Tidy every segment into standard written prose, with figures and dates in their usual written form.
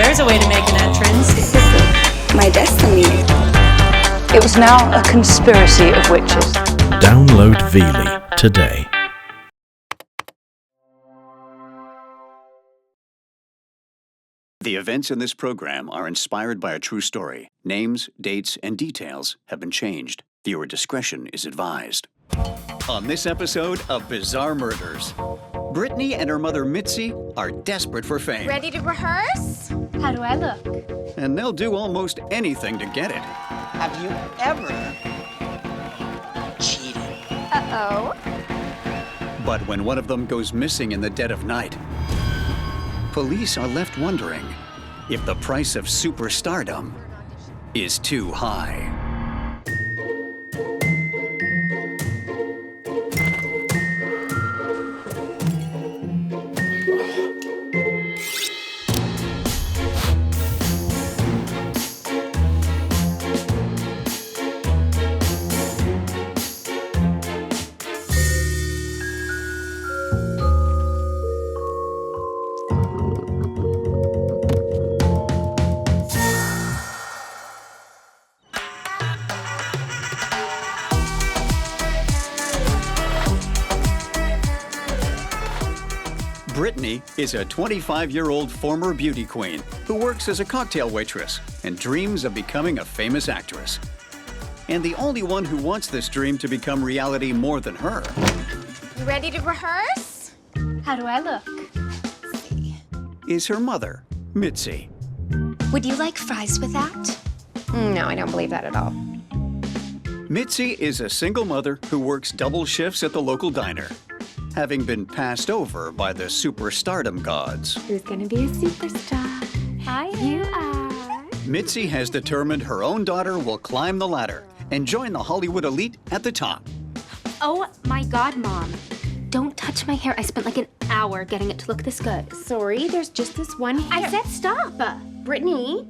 There's a way to make an entrance. This is my destiny. It was now a conspiracy of witches. Download Veely today. The events in this program are inspired by a true story. Names, dates, and details have been changed. Viewer discretion is advised. On this episode of Bizarre Murders, Brittany and her mother Mitzi are desperate for fame. Ready to rehearse? How do I look? And they'll do almost anything to get it. Have you ever cheated? Uh-oh. But when one of them goes missing in the dead of night, police are left wondering if the price of superstardom is too high. Brittany is a 25-year-old former beauty queen who works as a cocktail waitress and dreams of becoming a famous actress. And the only one who wants this dream to become reality more than her You ready to rehearse? How do I look? is her mother, Mitzi. Would you like fries with that? No, I don't believe that at all. Mitzi is a single mother who works double shifts at the local diner, having been passed over by the superstardom gods. Who's gonna be a superstar? You are. Mitzi has determined her own daughter will climb the ladder and join the Hollywood elite at the top. Oh my God, Mom. Don't touch my hair. I spent like an hour getting it to look this good. Sorry, there's just this one hair. I said stop. Brittany.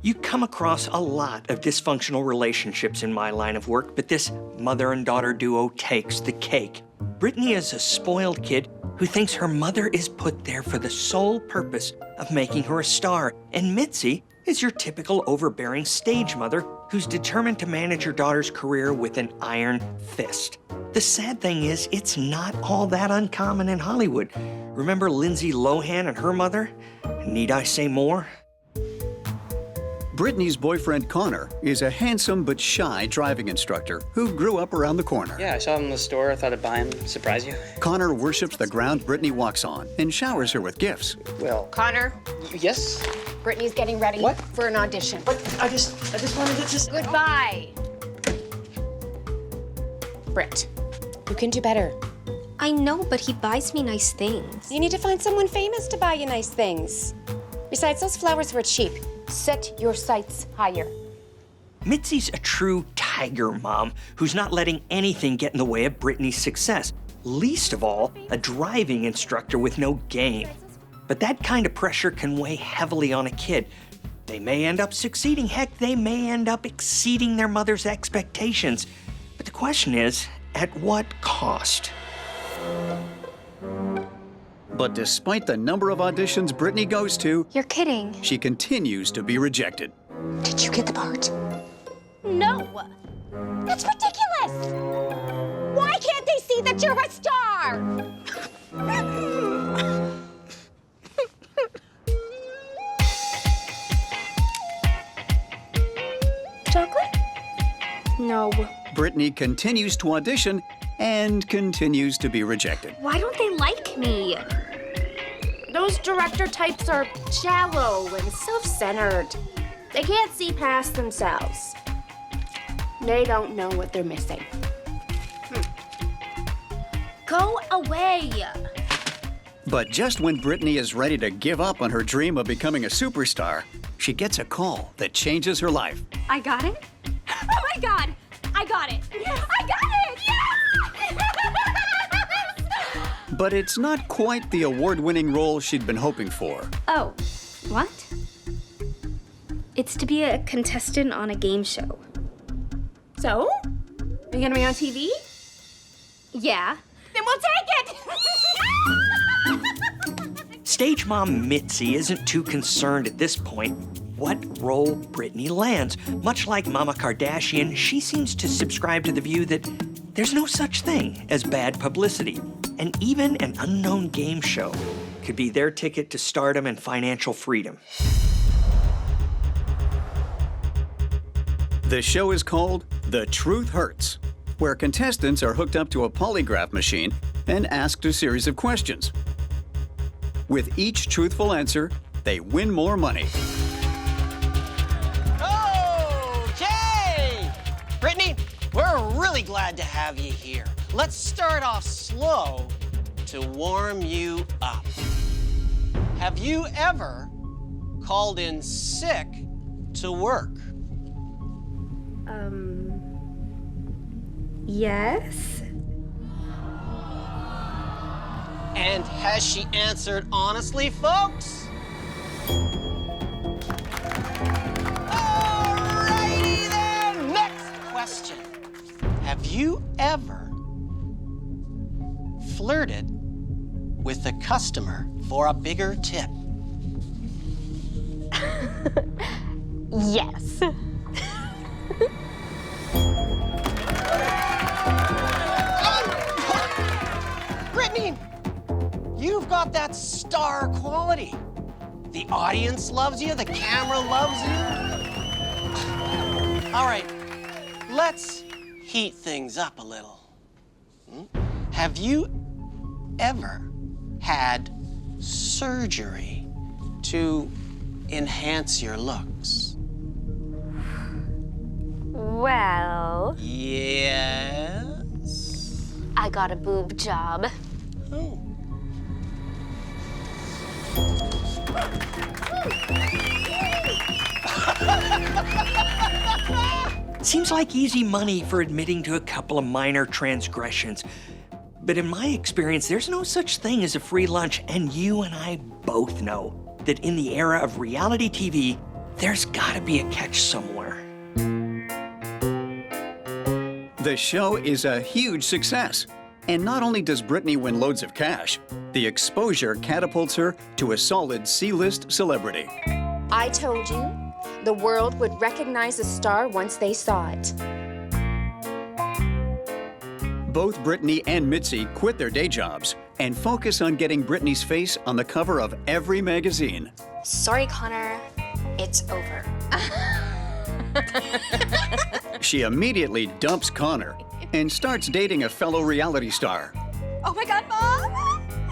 You come across a lot of dysfunctional relationships in my line of work, but this mother and daughter duo takes the cake. Brittany is a spoiled kid who thinks her mother is put there for the sole purpose of making her a star. And Mitzi is your typical overbearing stage mother who's determined to manage her daughter's career with an iron fist. The sad thing is, it's not all that uncommon in Hollywood. Remember Lindsay Lohan and her mother? Need I say more? Brittany's boyfriend Connor is a handsome but shy driving instructor who grew up around the corner. Yeah, I saw him in the store. I thought I'd buy him, surprise you. Connor worships the ground Brittany walks on and showers her with gifts. Well, Connor, yes? Brittany's getting ready What? for an audition. But I just wanted to just... Goodbye. Britt, you can do better. I know, but he buys me nice things. You need to find someone famous to buy you nice things. Besides, those flowers were cheap. Set your sights higher. Mitzi's a true tiger mom who's not letting anything get in the way of Brittany's success, least of all, a driving instructor with no game. But that kind of pressure can weigh heavily on a kid. They may end up succeeding, heck, they may end up exceeding their mother's expectations. But the question is, at what cost? But despite the number of auditions Brittany goes to, You're kidding. she continues to be rejected. Did you get the part? No. That's ridiculous! Why can't they see that you're a star? Chocolate? No. Brittany continues to audition and continues to be rejected. Why don't they like me? Those director types are shallow and self-centered. They can't see past themselves. They don't know what they're missing. Go away. But just when Brittany is ready to give up on her dream of becoming a superstar, she gets a call that changes her life. I got it? Oh my God. I got it. Yes. I got it. Yes! But it's not quite the award-winning role she'd been hoping for. Oh, what? It's to be a contestant on a game show. So? Are you gonna be on TV? Yeah. Then we'll take it! stage mom Mitzi isn't too concerned at this point what role Brittany lands. Much like Mama Kardashian, she seems to subscribe to the view that there's no such thing as bad publicity. And even an unknown game show could be their ticket to stardom and financial freedom. The show is called The Truth Hurts, where contestants are hooked up to a polygraph machine and asked a series of questions. With each truthful answer, they win more money. Okay! Brittany, we're really glad to have you here. Let's start off slow to warm you up. Have you ever called in sick to work? Yes. And has she answered honestly, folks? Alrighty then, next question. Have you ever flirted with a customer for a bigger tip? Yes. Brittany, you've got that star quality. The audience loves you, the camera loves you. All right, let's heat things up a little. Have you ever had surgery to enhance your looks? Well, Yes. I got a boob job. Oh. Seems like easy money for admitting to a couple of minor transgressions. But in my experience, there's no such thing as a free lunch, and you and I both know that in the era of reality TV, there's gotta be a catch somewhere. The show is a huge success. And not only does Brittany win loads of cash, the exposure catapults her to a solid C-list celebrity. I told you, the world would recognize a star once they saw it. Both Brittany and Mitzi quit their day jobs and focus on getting Brittany's face on the cover of every magazine. Sorry, Connor. It's over. She immediately dumps Connor and starts dating a fellow reality star. Oh my God, Mom!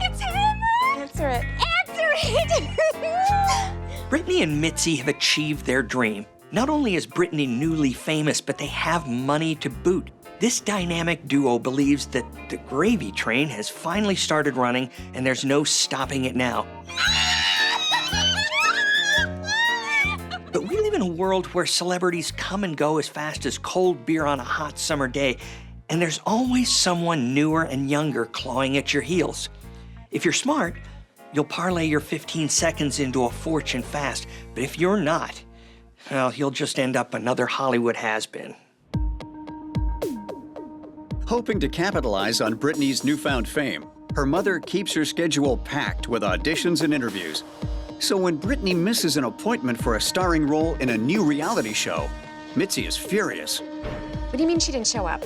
It's him! Answer it. Answer it! Brittany and Mitzi have achieved their dream. Not only is Brittany newly famous, but they have money to boot. This dynamic duo believes that the gravy train has finally started running and there's no stopping it now. But we live in a world where celebrities come and go as fast as cold beer on a hot summer day, and there's always someone newer and younger clawing at your heels. If you're smart, you'll parlay your 15 seconds into a fortune fast, but if you're not, well, you'll just end up another Hollywood has-been. Hoping to capitalize on Brittany's newfound fame, her mother keeps her schedule packed with auditions and interviews. So when Brittany misses an appointment for a starring role in a new reality show, Mitzi is furious. What do you mean she didn't show up?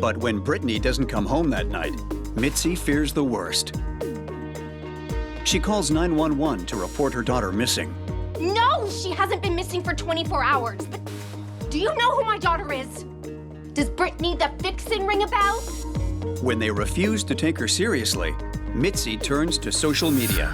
But when Brittany doesn't come home that night, Mitzi fears the worst. She calls 911 to report her daughter missing. No, she hasn't been missing for 24 hours. But do you know who my daughter is? Does Brittany the Vixen ring a bell? When they refuse to take her seriously, Mitzi turns to social media.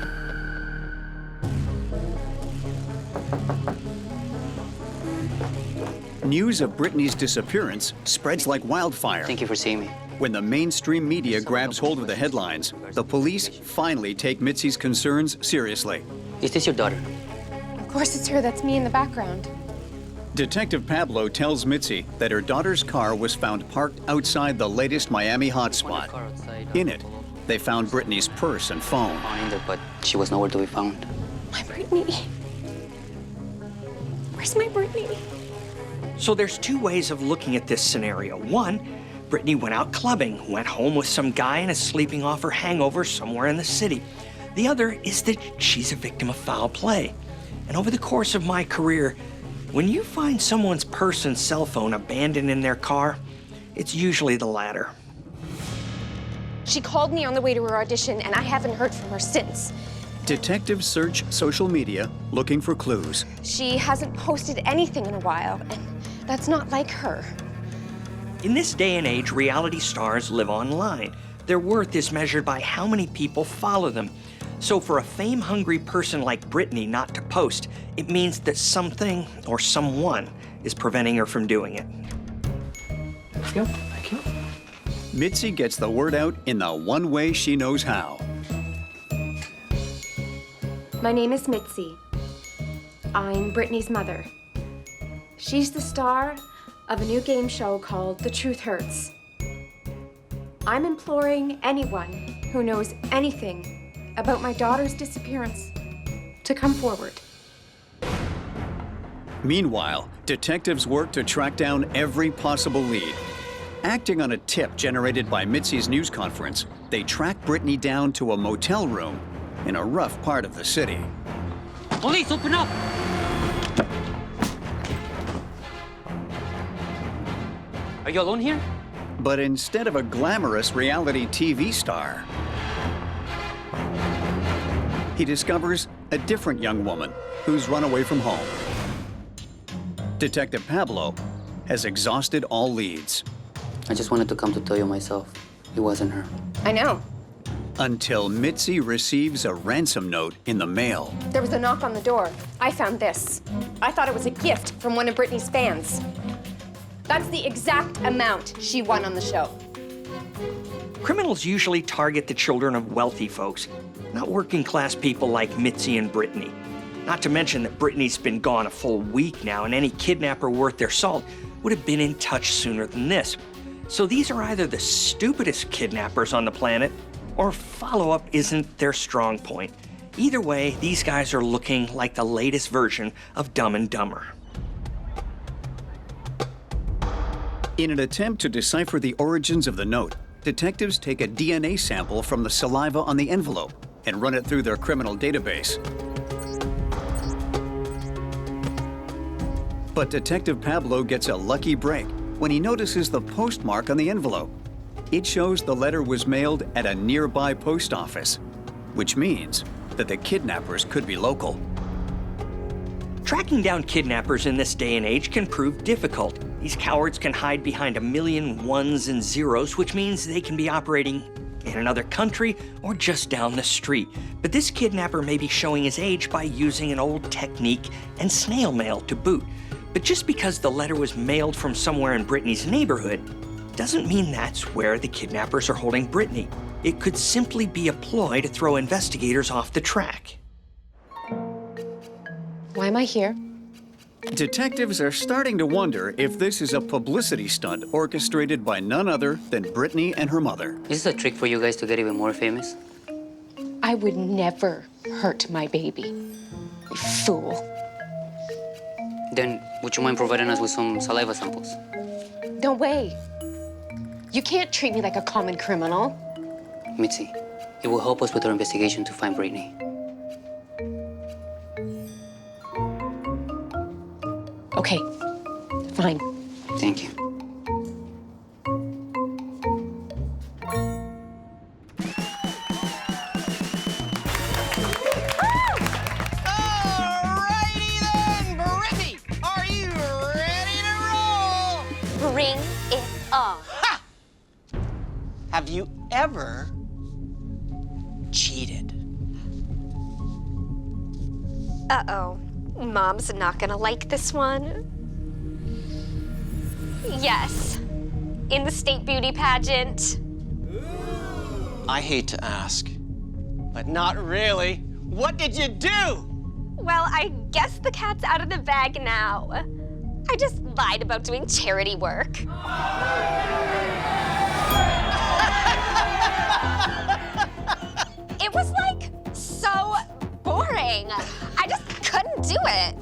News of Brittany's disappearance spreads like wildfire. Thank you for seeing me. When the mainstream media grabs hold of the headlines, the police finally take Mitzi's concerns seriously. Is this your daughter? Of course it's her, that's me in the background. Detective Pablo tells Mitzi that her daughter's car was found parked outside the latest Miami hotspot. In it, they found Brittany's purse and phone. Find her, but she was nowhere to be found. My Brittany. Where's my Brittany? So there's two ways of looking at this scenario. One, Brittany went out clubbing, went home with some guy and is sleeping off her hangover somewhere in the city. The other is that she's a victim of foul play. And over the course of my career, when you find someone's purse and cell phone abandoned in their car, it's usually the latter. She called me on the way to her audition, and I haven't heard from her since. Detectives search social media looking for clues. She hasn't posted anything in a while, and that's not like her. In this day and age, reality stars live online. Their worth is measured by how many people follow them. So for a fame-hungry person like Brittany not to post, it means that something or someone is preventing her from doing it. Thank you. Thank you. Mitzi gets the word out in the one way she knows how. My name is Mitzi. I'm Brittany's mother. She's the star of a new game show called The Truth Hurts. I'm imploring anyone who knows anything about my daughter's disappearance to come forward. Meanwhile, detectives work to track down every possible lead. Acting on a tip generated by Mitzi's news conference, they track Brittany down to a motel room in a rough part of the city. Police, open up! Are you alone here? But instead of a glamorous reality TV star, he discovers a different young woman who's run away from home. Detective Pablo has exhausted all leads. I just wanted to come to tell you myself. It wasn't her. I know. Until Mitzi receives a ransom note in the mail. There was a knock on the door. I found this. I thought it was a gift from one of Brittany's fans. That's the exact amount she won on the show. Criminals usually target the children of wealthy folks, not working-class people like Mitzi and Brittany. Not to mention that Brittany's been gone a full week now, and any kidnapper worth their salt would have been in touch sooner than this. So these are either the stupidest kidnappers on the planet, or follow-up isn't their strong point. Either way, these guys are looking like the latest version of Dumb and Dumber. In an attempt to decipher the origins of the note, detectives take a DNA sample from the saliva on the envelope and run it through their criminal database. But Detective Pablo gets a lucky break when he notices the postmark on the envelope. It shows the letter was mailed at a nearby post office, which means that the kidnappers could be local. Tracking down kidnappers in this day and age can prove difficult. These cowards can hide behind a million ones and zeros, which means they can be operating in another country or just down the street. But this kidnapper may be showing his age by using an old technique and snail mail to boot. But just because the letter was mailed from somewhere in Brittany's neighborhood doesn't mean that's where the kidnappers are holding Brittany. It could simply be a ploy to throw investigators off the track. Why am I here? Detectives are starting to wonder if this is a publicity stunt orchestrated by none other than Brittany and her mother. Is this a trick for you guys to get even more famous? I would never hurt my baby. You fool. Then, would you mind providing us with some saliva samples? No way. You can't treat me like a common criminal. Mitzi, it will help us with our investigation to find Brittany. Okay, fine. Thank you. Alrighty then, Brittany, are you ready to roll? Bring it on. Ha! Have you ever cheated? Uh-oh. Mom's not gonna like this one. Yes. In the state beauty pageant. I hate to ask, but not really. What did you do? Well, I guess the cat's out of the bag now. I just lied about doing charity work. It was like so boring. I just couldn't do it.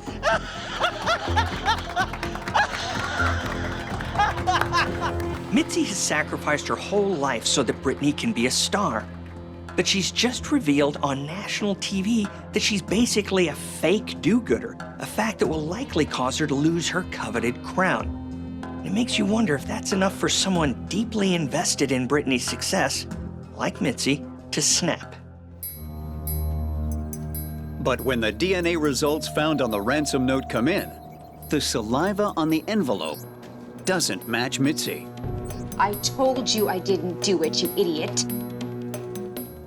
Mitzi has sacrificed her whole life so that Brittany can be a star. But she's just revealed on national TV that she's basically a fake do-gooder, a fact that will likely cause her to lose her coveted crown. And it makes you wonder if that's enough for someone deeply invested in Brittany's success, like Mitzi, to snap. But when the DNA results found on the ransom note come in, the saliva on the envelope doesn't match Mitzi. I told you I didn't do it, you idiot.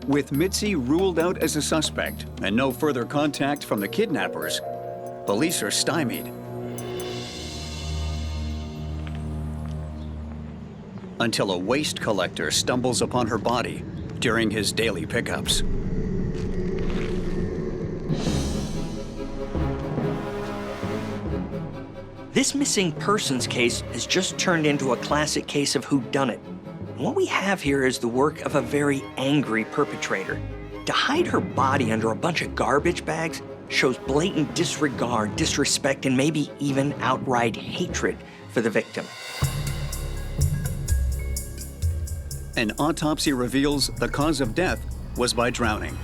With Mitzi ruled out as a suspect and no further contact from the kidnappers, police are stymied. Until a waste collector stumbles upon her body during his daily pickups. This missing persons case has just turned into a classic case of whodunit. And what we have here is the work of a very angry perpetrator. To hide her body under a bunch of garbage bags shows blatant disregard, disrespect, and maybe even outright hatred for the victim. An autopsy reveals the cause of death was by drowning.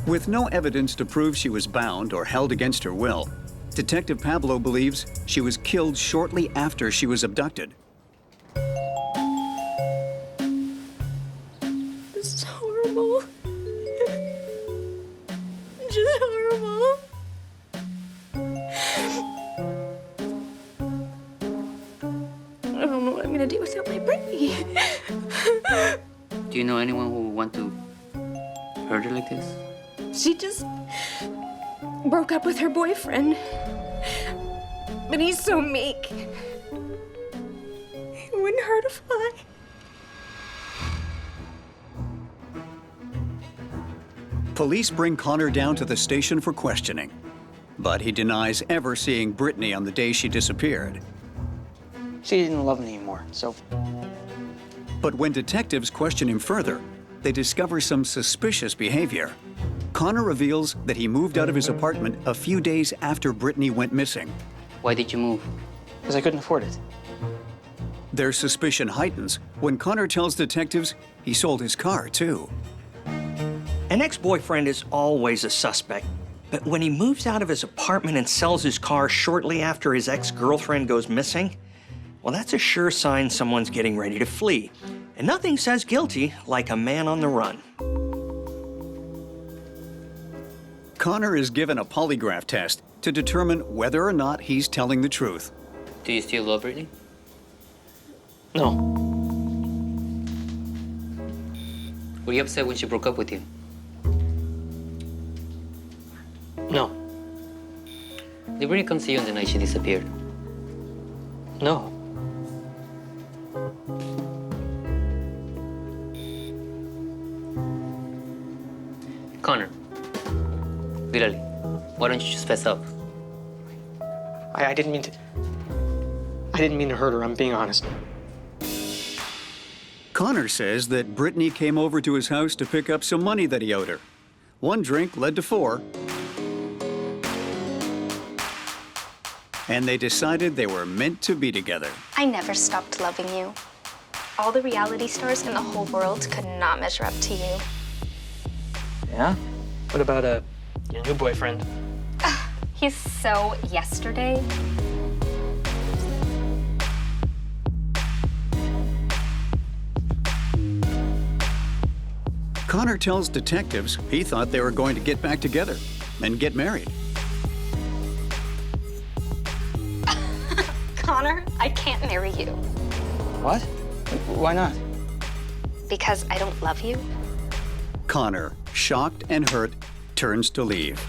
With no evidence to prove she was bound or held against her will, Detective Pablo believes she was killed shortly after she was abducted. This is horrible. Just horrible. I don't know what I'm gonna do without my Brittany. Do you know anyone who would want to hurt her like this? She just broke up with her boyfriend. But he's so meek. He wouldn't hurt a fly. Police bring Connor down to the station for questioning, but he denies ever seeing Brittany on the day she disappeared. She didn't love me anymore, so... But when detectives question him further, they discover some suspicious behavior. Connor reveals that he moved out of his apartment a few days after Brittany went missing. Why did you move? Because I couldn't afford it. Their suspicion heightens when Connor tells detectives he sold his car, too. An ex-boyfriend is always a suspect, but when he moves out of his apartment and sells his car shortly after his ex-girlfriend goes missing, well, that's a sure sign someone's getting ready to flee. And nothing says guilty like a man on the run. Connor is given a polygraph test to determine whether or not he's telling the truth. Do you still love Brittany? No. Were you upset when she broke up with you? No. Did Brittany come see you on the night she disappeared? No. Connor, literally, why don't you just fess up? I didn't mean to... I didn't mean to hurt her, I'm being honest. Connor says that Brittany came over to his house to pick up some money that he owed her. One drink led to 4. And they decided they were meant to be together. I never stopped loving you. All the reality stars in the whole world could not measure up to you. Yeah? What about, your new boyfriend? He's so yesterday. Connor tells detectives he thought they were going to get back together and get married. Connor, I can't marry you. What? Why not? Because I don't love you. Connor, shocked and hurt, turns to leave,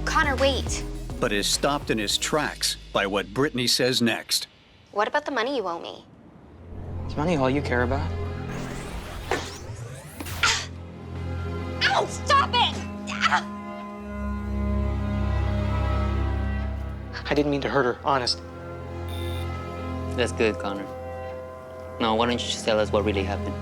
Connor, wait. but is stopped in his tracks by what Brittany says next. What about the money you owe me? Is money all you care about? Ow, stop it! I didn't mean to hurt her, honest. That's good, Connor. Now, why don't you just tell us what really happened?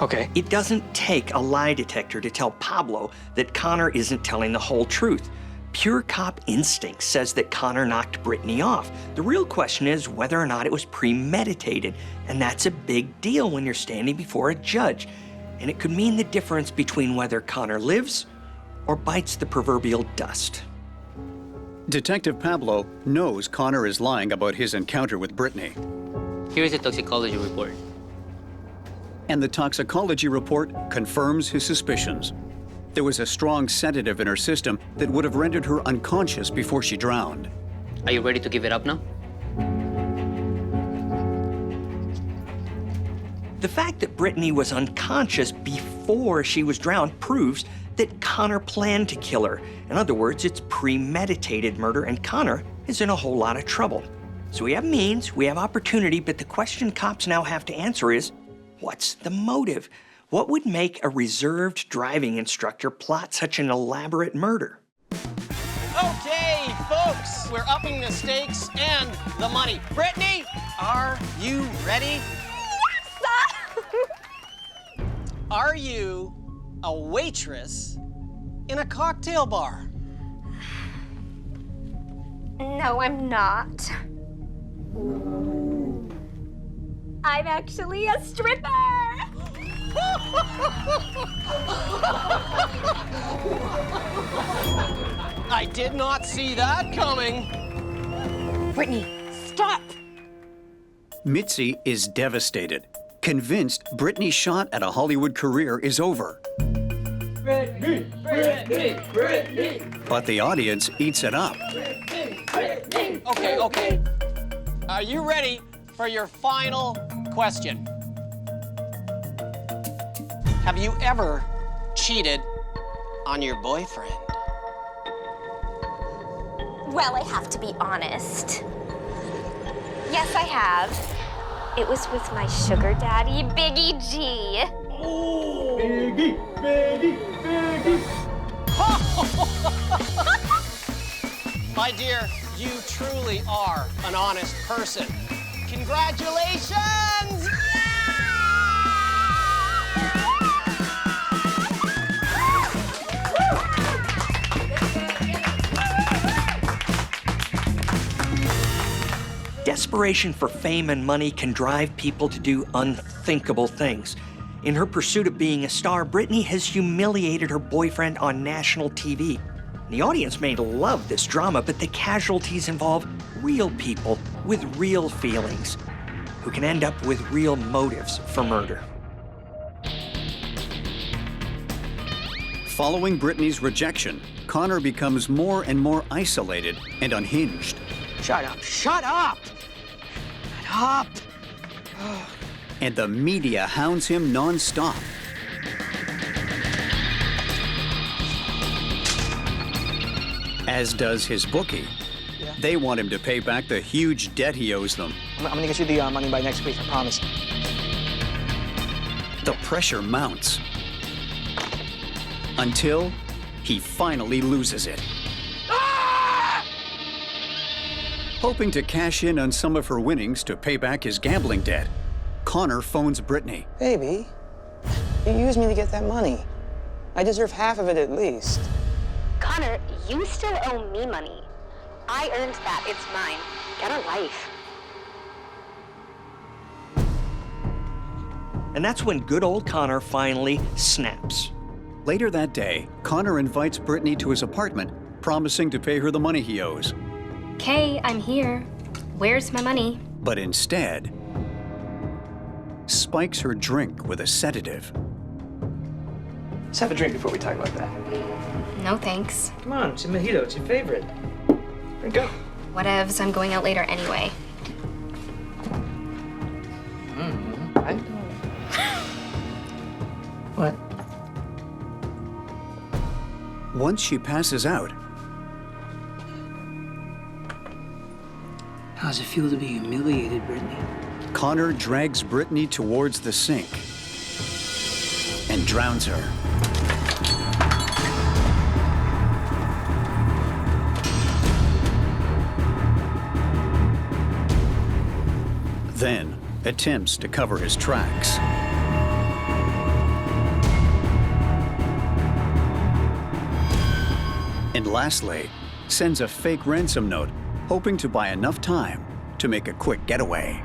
Okay. It doesn't take a lie detector to tell Pablo that Connor isn't telling the whole truth. Pure cop instinct says that Connor knocked Brittany off. The real question is whether or not it was premeditated, and that's a big deal when you're standing before a judge. And it could mean the difference between whether Connor lives or bites the proverbial dust. Detective Pablo knows Connor is lying about his encounter with Brittany. Here is a toxicology report. And the toxicology report confirms his suspicions. There was a strong sedative in her system that would have rendered her unconscious before she drowned. Are you ready to give it up now? The fact that Brittany was unconscious before she was drowned proves that Connor planned to kill her. In other words, it's premeditated murder, and Connor is in a whole lot of trouble. So we have means, we have opportunity, but the question cops now have to answer is, what's the motive? What would make a reserved driving instructor plot such an elaborate murder? Okay, folks, we're upping the stakes and the money. Brittany, are you ready? Yes! Are you a waitress in a cocktail bar? No, I'm not. I'm actually a stripper! I did not see that coming. Brittany, stop! Mitzi is devastated, convinced Brittany's shot at a Hollywood career is over. Brittany, Brittany, Brittany. But the audience eats it up. Okay. Are you ready for your final question? Have you ever cheated on your boyfriend? Well, I have to be honest. Yes, I have. It was with my sugar daddy, Biggie G. Oh. Biggie, Biggie, Biggie. My dear, you truly are an honest person. Congratulations! Desperation for fame and money can drive people to do unthinkable things. In her pursuit of being a star, Brittany has humiliated her boyfriend on national TV. The audience may love this drama, but the casualties involve real people with real feelings who can end up with real motives for murder. Following Brittany's rejection, Connor becomes more and more isolated and unhinged. Shut up, shut up! Shut up! And the media hounds him non-stop. As does his bookie. Yeah? They want him to pay back the huge debt he owes them. I'm gonna get you the money by next week, I promise. The pressure mounts. Until he finally loses it. Hoping to cash in on some of her winnings to pay back his gambling debt, Connor phones Brittany. Baby, you used me to get that money. I deserve half of it at least. Connor, you still owe me money. I earned that. It's mine. Get a life. And that's when good old Connor finally snaps. Later that day, Connor invites Brittany to his apartment, promising to pay her the money he owes. Okay, I'm here. Where's my money? But instead, spikes her drink with a sedative. Let's have a drink before we talk about that. No thanks. Come on, it's a mojito, it's your favorite. Drink up. Whatevs, I'm going out later anyway. What? Once she passes out, How does it feel to be humiliated, Brittany? Connor drags Brittany towards the sink and drowns her. Then attempts to cover his tracks. And lastly, sends a fake ransom note, hoping to buy enough time to make a quick getaway.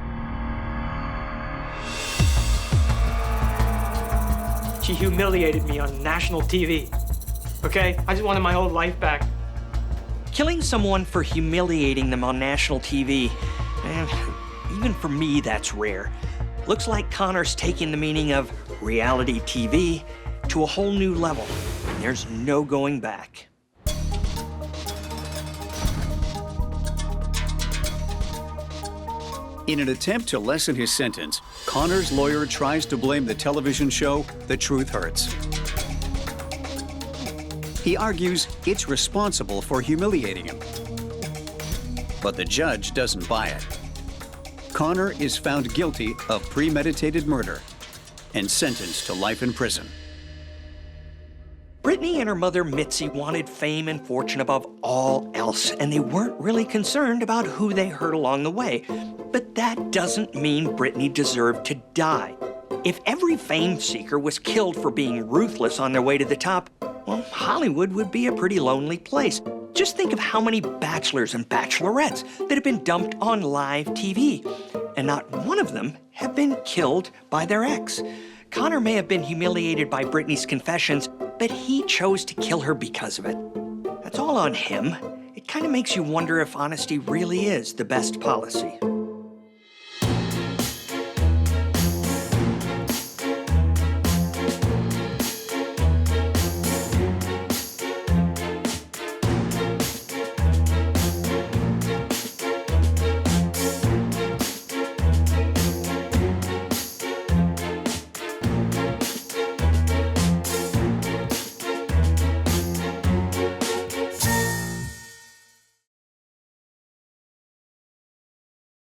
She humiliated me on national TV. Okay? I just wanted my old life back. Killing someone for humiliating them on national TV, even for me, that's rare. Looks like Connor's taking the meaning of reality TV to a whole new level. There's no going back. In an attempt to lessen his sentence, Connor's lawyer tries to blame the television show The Truth Hurts. He argues it's responsible for humiliating him. But the judge doesn't buy it. Connor is found guilty of premeditated murder and sentenced to life in prison. Brittany and her mother Mitzi wanted fame and fortune above all else, and they weren't really concerned about who they hurt along the way. But that doesn't mean Brittany deserved to die. If every fame seeker was killed for being ruthless on their way to the top, well, Hollywood would be a pretty lonely place. Just think of how many bachelors and bachelorettes that have been dumped on live TV, and not one of them have been killed by their ex. Connor may have been humiliated by Brittany's confessions, but he chose to kill her because of it. That's all on him. It kind of makes you wonder if honesty really is the best policy.